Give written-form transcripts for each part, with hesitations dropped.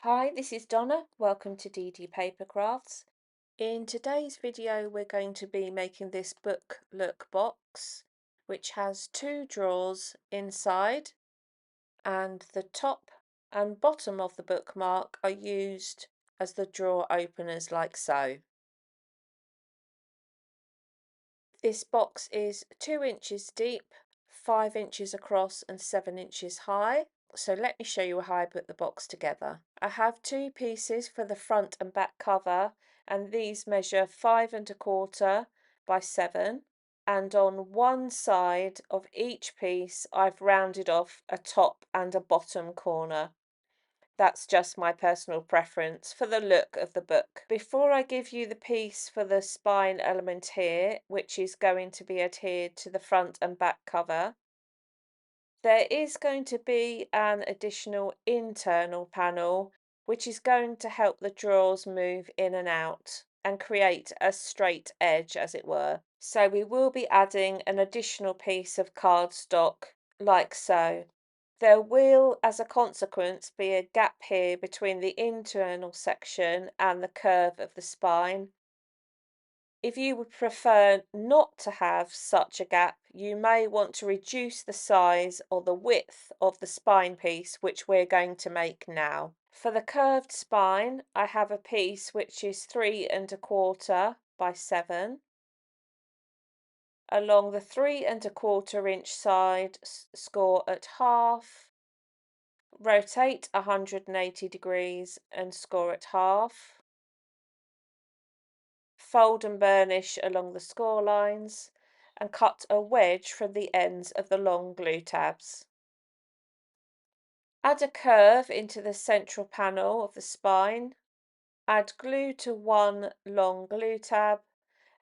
Hi, this is Donna. Welcome to DD Paper Crafts. In today's video, we're going to be making this book look box, which has two drawers inside, and the top and bottom of the bookmark are used as the drawer openers like so. This box is 2 inches deep, 5 inches across and 7 inches high. So let me show you how I put the box together. I have two pieces for the front and back cover, and these measure 5¼ by 7. And on one side of each piece, I've rounded off a top and a bottom corner. That's just my personal preference for the look of the book. Before I give you the piece for the spine element here, which is going to be adhered to the front and back cover, there is going to be an additional internal panel which is going to help the drawers move in and out and create a straight edge, as it were. So we will be adding an additional piece of cardstock like so. There will, as a consequence, be a gap here between the internal section and the curve of the spine. If you would prefer not to have such a gap, you may want to reduce the size or the width of the spine piece, which we're going to make now. For the curved spine, I have a piece which is 3¼ by 7. Along the 3¼ inch side, score at half, rotate 180 degrees and score at half. Fold and burnish along the score lines and cut a wedge from the ends of the long glue tabs. Add a curve into the central panel of the spine. Add glue to one long glue tab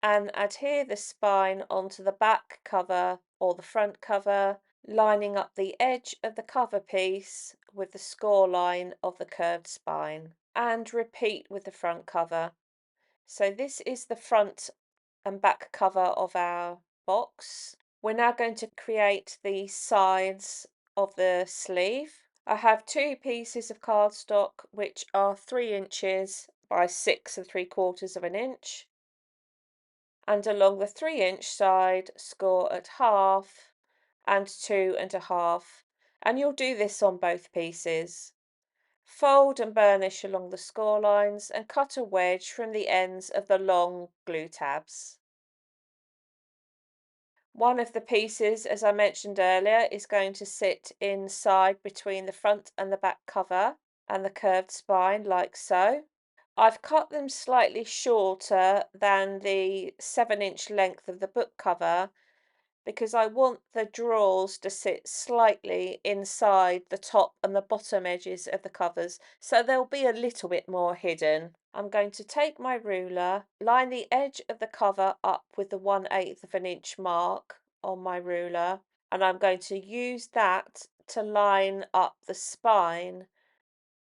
and adhere the spine onto the back cover or the front cover, lining up the edge of the cover piece with the score line of the curved spine, and repeat with the front cover. So this is the front and back cover of our box. We're now going to create the sides of the sleeve. I have two pieces of cardstock which are 3 inches by 6¾ inch, and along the 3 inch side score at half and 2½, and you'll do this on both pieces. Fold and burnish along the score lines and cut a wedge from the ends of the long glue tabs. One of the pieces, as I mentioned earlier, is going to sit inside between the front and the back cover and the curved spine like so. I've cut them slightly shorter than the 7 inch length of the book cover because I want the drawers to sit slightly inside the top and the bottom edges of the covers, so they'll be a little bit more hidden. I'm going to take my ruler, line the edge of the cover up with the 1/8 inch mark on my ruler, and I'm going to use that to line up the spine.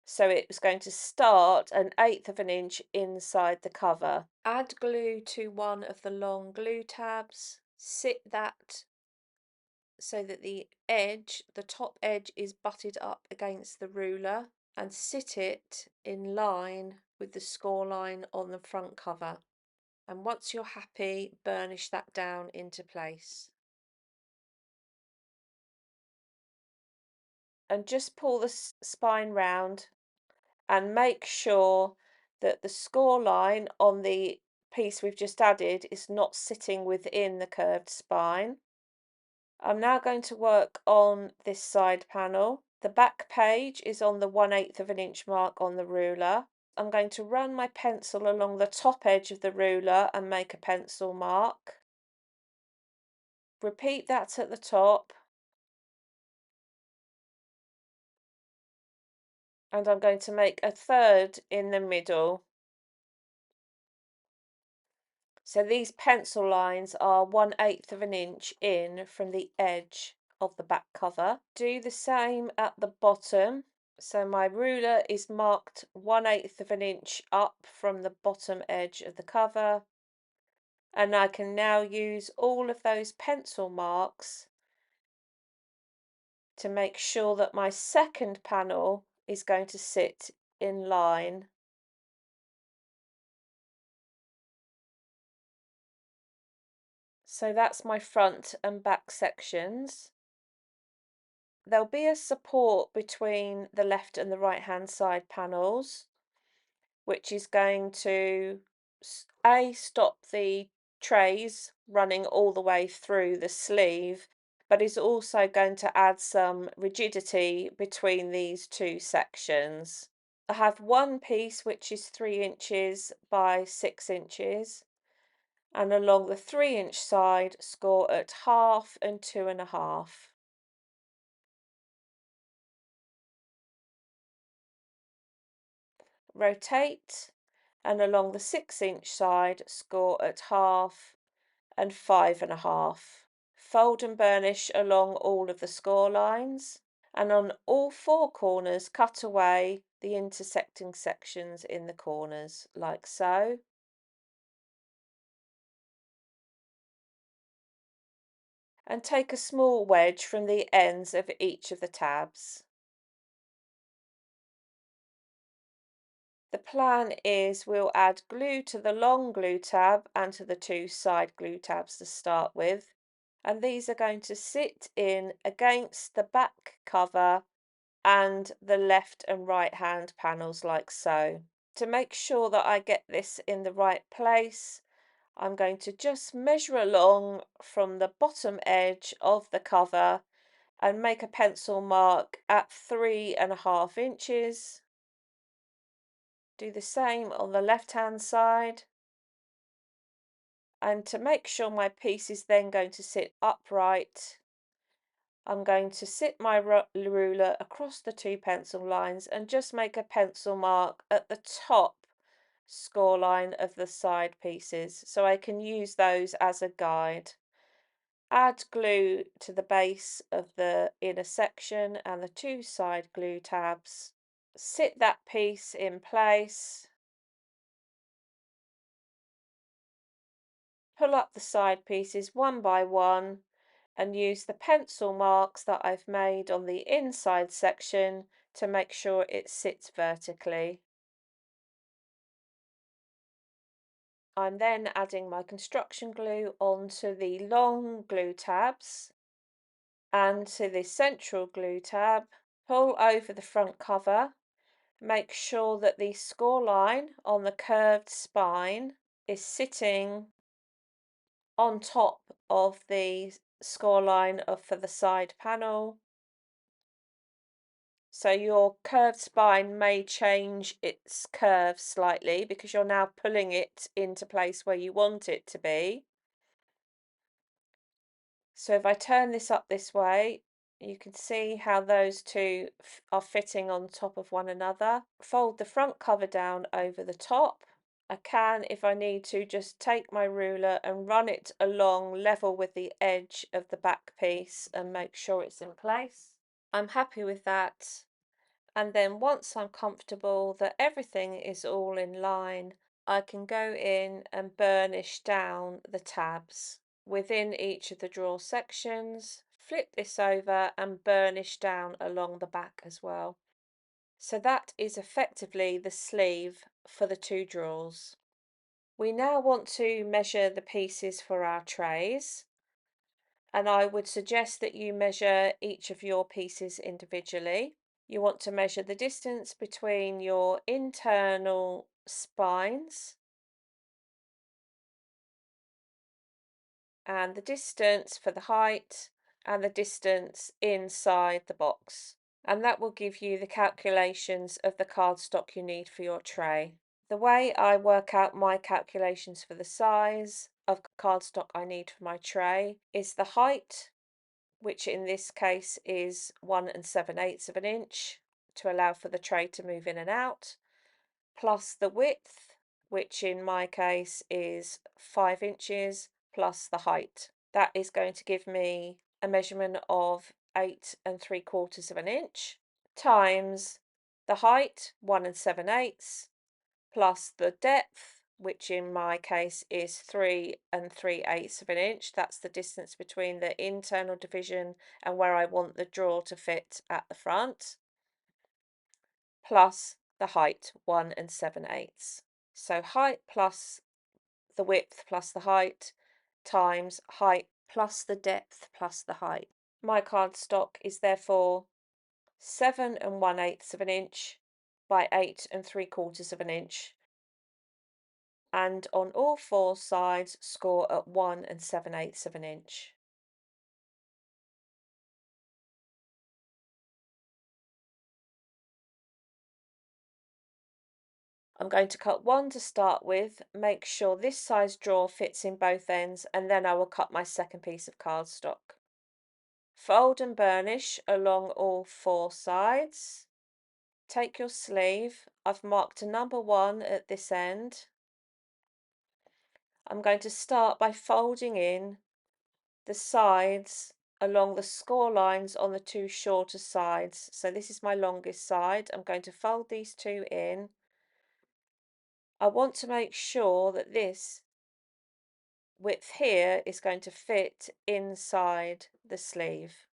So it's going to start 1/8 inch inside the cover. Add glue to one of the long glue tabs. Sit that so that the edge, the top edge, is butted up against the ruler, and sit it in line with the score line on the front cover. And once you're happy, burnish that down into place. And just pull the spine round and make sure that the score line on the piece we've just added is not sitting within the curved spine. I'm now going to work on this side panel. The back page is on the 1/8 inch mark on the ruler. I'm going to run my pencil along the top edge of the ruler and make a pencil mark. Repeat that at the top. And I'm going to make a third in the middle. So these pencil lines are 1/8 inch in from the edge of the back cover. Do the same at the bottom. So my ruler is marked 1/8 inch up from the bottom edge of the cover. And I can now use all of those pencil marks to make sure that my second panel is going to sit in line. So that's my front and back sections. There'll be a support between the left and the right hand side panels, which is going to stop the trays running all the way through the sleeve, but is also going to add some rigidity between these two sections. I have one piece which is 3 inches by 6 inches, and along the 3-inch side score at half and 2.5. Rotate, and along the 6-inch side score at half and 5.5. Fold and burnish along all of the score lines, and on all 4 corners cut away the intersecting sections in the corners like so. And take a small wedge from the ends of each of the tabs. The plan is we'll add glue to the long glue tab and to the 2 side glue tabs to start with, and these are going to sit in against the back cover and the left and right hand panels like so. To make sure that I get this in the right place, I'm going to just measure along from the bottom edge of the cover and make a pencil mark at 3.5 inches. Do the same on the left hand side, and to make sure my piece is then going to sit upright, I'm going to sit my ruler across the 2 pencil lines and just make a pencil mark at the top score line of the side pieces so I can use those as a guide. Add glue to the base of the inner section and the 2 side glue tabs. Sit that piece in place. Pull up the side pieces one by one and use the pencil marks that I've made on the inside section to make sure it sits vertically. I'm then adding my construction glue onto the long glue tabs and to the central glue tab. Pull over the front cover. Make sure that the score line on the curved spine is sitting on top of the score line for the side panel. So your curved spine may change its curve slightly because you're now pulling it into place where you want it to be. So if I turn this up this way, you can see how those two are fitting on top of one another. Fold the front cover down over the top. I can, if I need to, just take my ruler and run it along level with the edge of the back piece and make sure it's in place. I'm happy with that. And then once I'm comfortable that everything is all in line, I can go in and burnish down the tabs within each of the drawer sections. Flip this over and burnish down along the back as well. So that is effectively the sleeve for the 2 drawers. We now want to measure the pieces for our trays, and I would suggest that you measure each of your pieces individually. You want to measure the distance between your internal spines and the distance for the height and the distance inside the box. And that will give you the calculations of the cardstock you need for your tray. The way I work out my calculations for the size of cardstock I need for my tray is the height, which in this case is 1 7/8 of an inch to allow for the tray to move in and out, plus the width, which in my case is 5 inches, plus the height. That is going to give me a measurement of 8 3/4 of an inch times the height, 1 7/8, plus the depth, which in my case is 3 3/8 of an inch. That's the distance between the internal division and where I want the drawer to fit at the front, plus the height, 1 and 7/8. So height plus the width plus the height times height plus the depth plus the height. My cardstock is therefore 7 1/8 of an inch by 8 3/4 of an inch, and on all four sides score at 1 7/8 of an inch. I'm going to cut one to start with, make sure this size drawer fits in both ends, and then I will cut my second piece of cardstock. Fold and burnish along all four sides. Take your sleeve. I've marked a number 1 at this end. I'm going to start by folding in the sides along the score lines on the two shorter sides. So this is my longest side. I'm going to fold these two in. I want to make sure that this width here is going to fit inside the sleeve.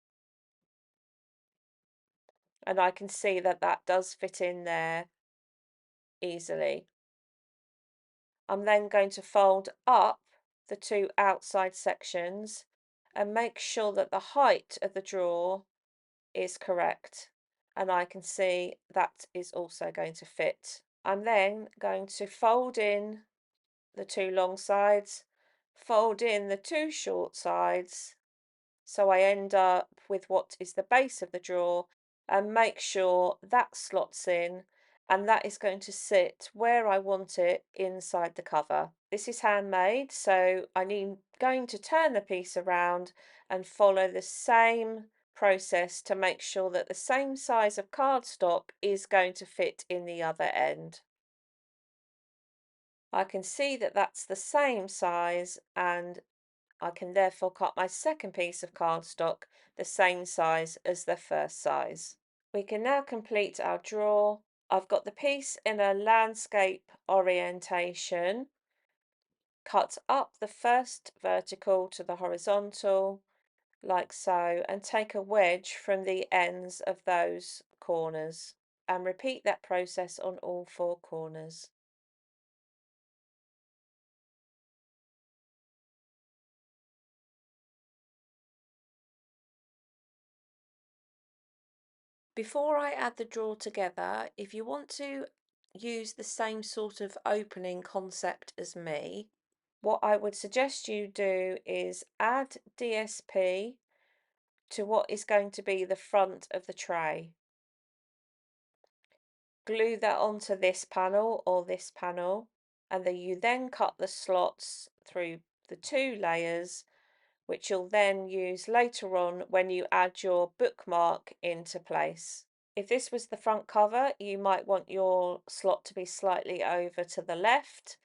And I can see that that does fit in there easily. I'm then going to fold up the two outside sections and make sure that the height of the drawer is correct, and I can see that is also going to fit. I'm then going to fold in the two long sides, fold in the two short sides, so I end up with what is the base of the drawer, and make sure that slots in, and that is going to sit where I want it inside the cover. This is handmade, so I'm going to turn the piece around and follow the same process to make sure that the same size of cardstock is going to fit in the other end. I can see that that's the same size, and I can therefore cut my second piece of cardstock the same size as the first size. We can now complete our drawer. I've got the piece in a landscape orientation. Cut up the first vertical to the horizontal, like so, and take a wedge from the ends of those corners, and repeat that process on all four corners. Before I add the drawer together, if you want to use the same sort of opening concept as me, what I would suggest you do is add DSP to what is going to be the front of the tray. Glue that onto this panel or this panel, and then you then cut the slots through the two layers, which you'll then use later on when you add your bookmark into place. If this was the front cover, you might want your slot to be slightly over to the left,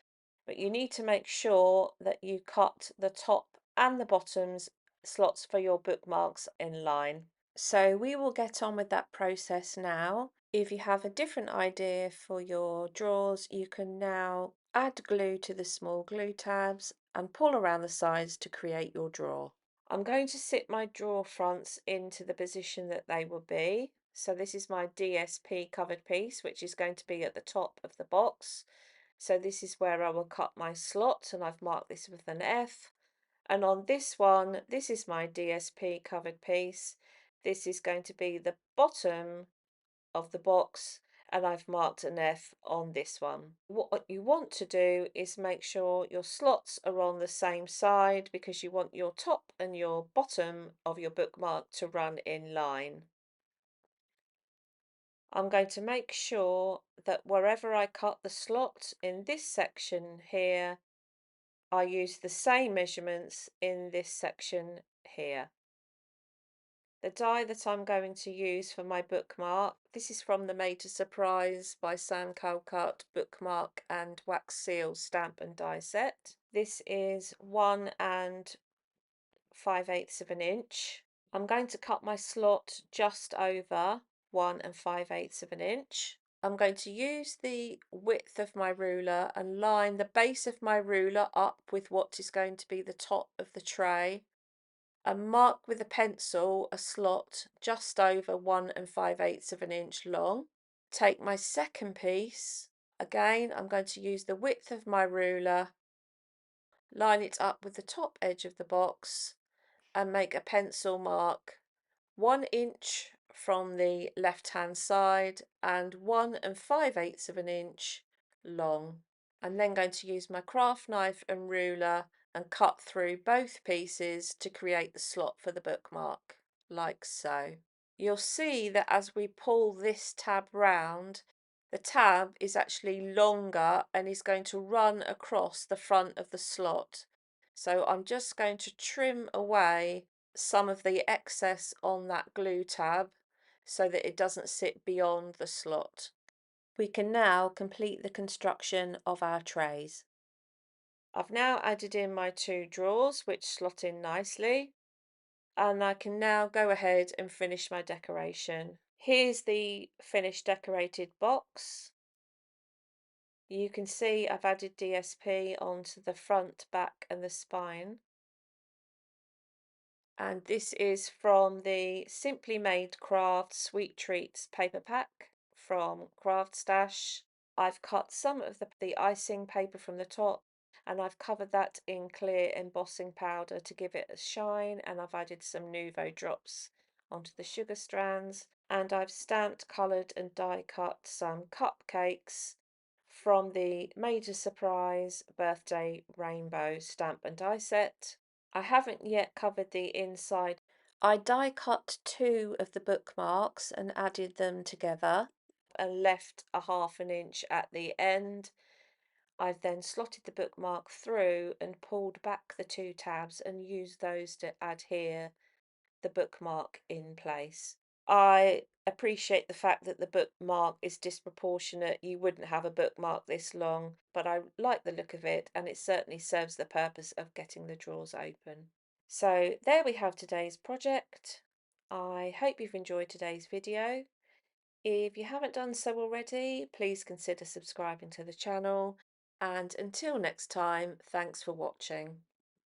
but you need to make sure that you cut the top and the bottoms slots for your bookmarks in line. So we will get on with that process now. If you have a different idea for your drawers, you can now add glue to the small glue tabs and pull around the sides to create your drawer. I'm going to sit my drawer fronts into the position that they will be. So this is my DSP covered piece, which is going to be at the top of the box. So this is where I will cut my slot, and I've marked this with an F. And on this one, this is my DSP covered piece. This is going to be the bottom of the box, and I've marked an F on this one. What you want to do is make sure your slots are on the same side, because you want your top and your bottom of your bookmark to run in line. I'm going to make sure that wherever I cut the slot in this section here, I use the same measurements in this section here. The die that I'm going to use for my bookmark, this is from the Made to Surprise by Sam Calcutt bookmark and wax seal stamp and die set. This is 1 5/8 of an inch. I'm going to cut my slot just over 1 5/8 of an inch. I'm going to use the width of my ruler and line the base of my ruler up with what is going to be the top of the tray, and mark with a pencil a slot just over 1 5/8 of an inch long. Take my second piece. Again, I'm going to use the width of my ruler, line it up with the top edge of the box, and make a pencil mark 1 inch from the left hand side and 1 5/8 of an inch long. I'm then going to use my craft knife and ruler and cut through both pieces to create the slot for the bookmark, like so. You'll see that as we pull this tab round, the tab is actually longer and is going to run across the front of the slot. So I'm just going to trim away some of the excess on that glue tab so that it doesn't sit beyond the slot. We can now complete the construction of our trays. I've now added in my 2 drawers which slot in nicely, and I can now go ahead and finish my decoration. Here's the finished decorated box. You can see I've added DSP onto the front, back and the spine. And this is from the Simply Made Craft Sweet Treats paper pack from Craft Stash. I've cut some of the icing paper from the top and I've covered that in clear embossing powder to give it a shine, and I've added some Nuvo drops onto the sugar strands, and I've stamped, coloured and die cut some cupcakes from the Major Surprise Birthday Rainbow stamp and die set. I haven't yet covered the inside. I die cut 2 of the bookmarks and added them together and left a 1/2 inch at the end. I've then slotted the bookmark through and pulled back the 2 tabs and used those to adhere the bookmark in place. I appreciate the fact that the bookmark is disproportionate. You wouldn't have a bookmark this long, but I like the look of it and it certainly serves the purpose of getting the drawers open. So there we have today's project. I hope you've enjoyed today's video. If you haven't done so already, please consider subscribing to the channel. And until next time, thanks for watching.